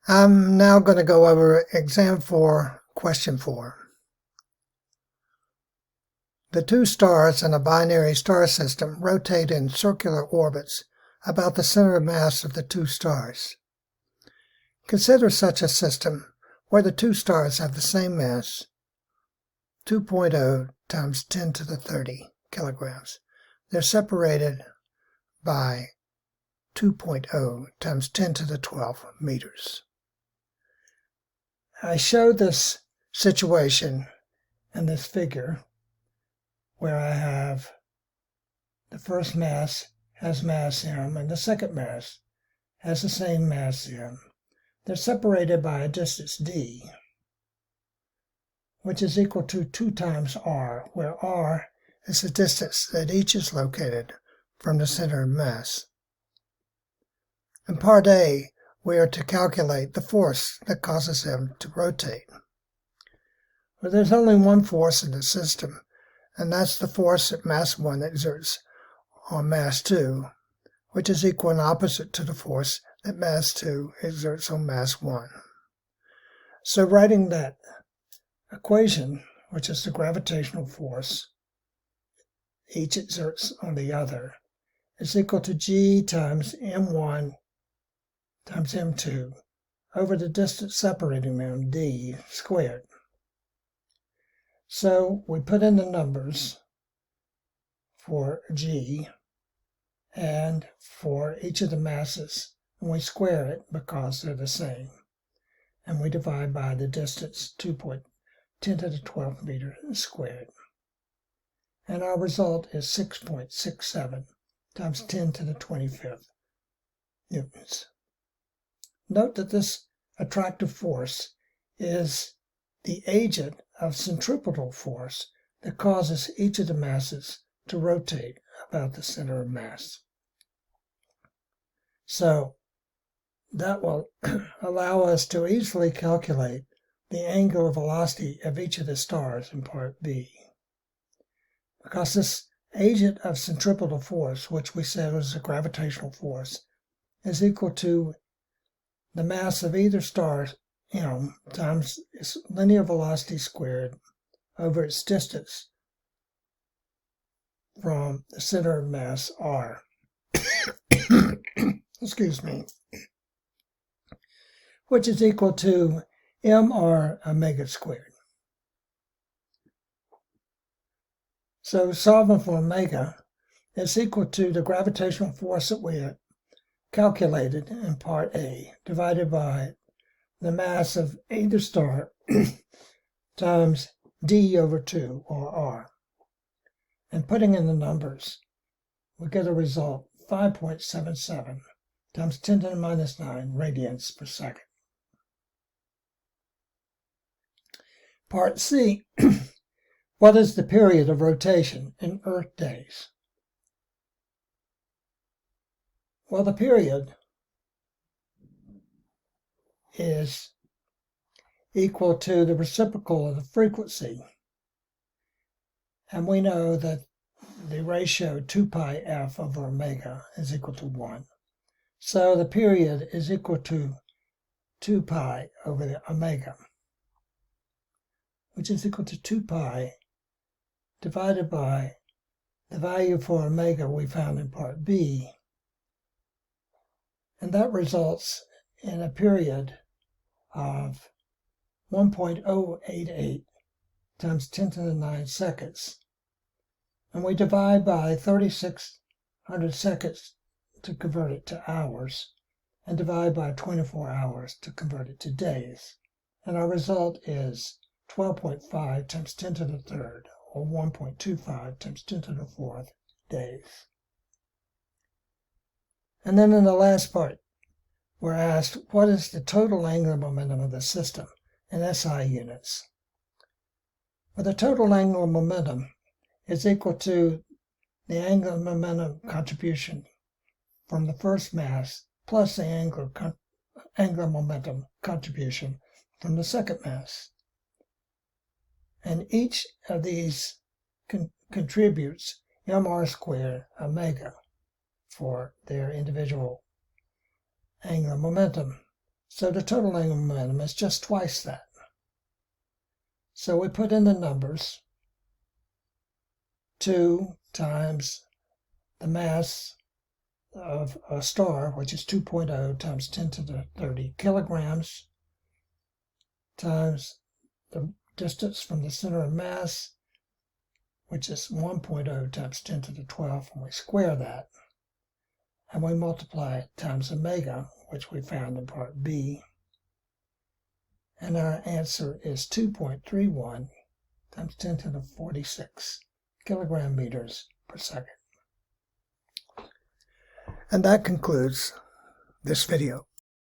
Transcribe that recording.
I'm now going to go over Exam 4, Question 4. The two stars in a binary star system rotate in circular orbits about the center of mass of the two stars. Consider such a system where the two stars have the same mass, 2.0 times 10 to the 30 kilograms. They're separated by 2.0 times 10 to the 12 meters. I show this situation in this figure where I have the first mass has mass m and the second mass has the same mass m. They're separated by a distance d, which is equal to 2 times r, where r is the distance that each is located from the center of mass. In part A, we are to calculate the force that causes them to rotate. But there's only one force in the system, and that's the force that mass 1 exerts on mass 2, which is equal and opposite to the force that mass 2 exerts on mass 1. So writing that equation, which is the gravitational force each exerts on the other, is equal to g times m1 times m2 over the distance separating them, d squared. So we put in the numbers for g and for each of the masses, and we square it because they're the same. And we divide by the distance, 2.10 to the 12 meters squared. And our result is 6.67 times 10 to the 25th newtons. Note that this attractive force is the agent of centripetal force that causes each of the masses to rotate about the center of mass. So that will allow us to easily calculate the angular velocity of each of the stars in part B. Because this agent of centripetal force, which we said was a gravitational force, is equal to the mass of either star, times its linear velocity squared over its distance from the center of mass r. Excuse me. Which is equal to mr omega squared. So solving for omega is equal to the gravitational force that we had calculated in part A divided by the mass of either star times d over 2, or r. And putting in the numbers, we get a result 5.77 times 10 to the minus 9 radians per second. Part C, what is the period of rotation in Earth days? Well, the period is equal to the reciprocal of the frequency. And we know that the ratio 2 pi f over omega is equal to 1. So the period is equal to 2 pi over the omega, which is equal to 2 pi divided by the value for omega we found in part B. And that results in a period of 1.088 times 10 to the 9 seconds. And we divide by 3,600 seconds to convert it to hours, and divide by 24 hours to convert it to days. And our result is 12.5 times 10 to the 3rd, or 1.25 times 10 to the 4th days. And then in the last part, we're asked, what is the total angular momentum of the system in SI units? Well, the total angular momentum is equal to the angular momentum contribution from the first mass plus the angular momentum contribution from the second mass. And each of these contributes mr squared omega for their individual angular momentum. So the total angular momentum is just twice that. So we put in the numbers. 2 times the mass of a star, which is 2.0 times 10 to the 30 kilograms, times the distance from the center of mass, which is 1.0 times 10 to the 12, and we square that. And we multiply it times omega, which we found in part B. And our answer is 2.31 times 10 to the 46 kilogram meters per second. And that concludes this video.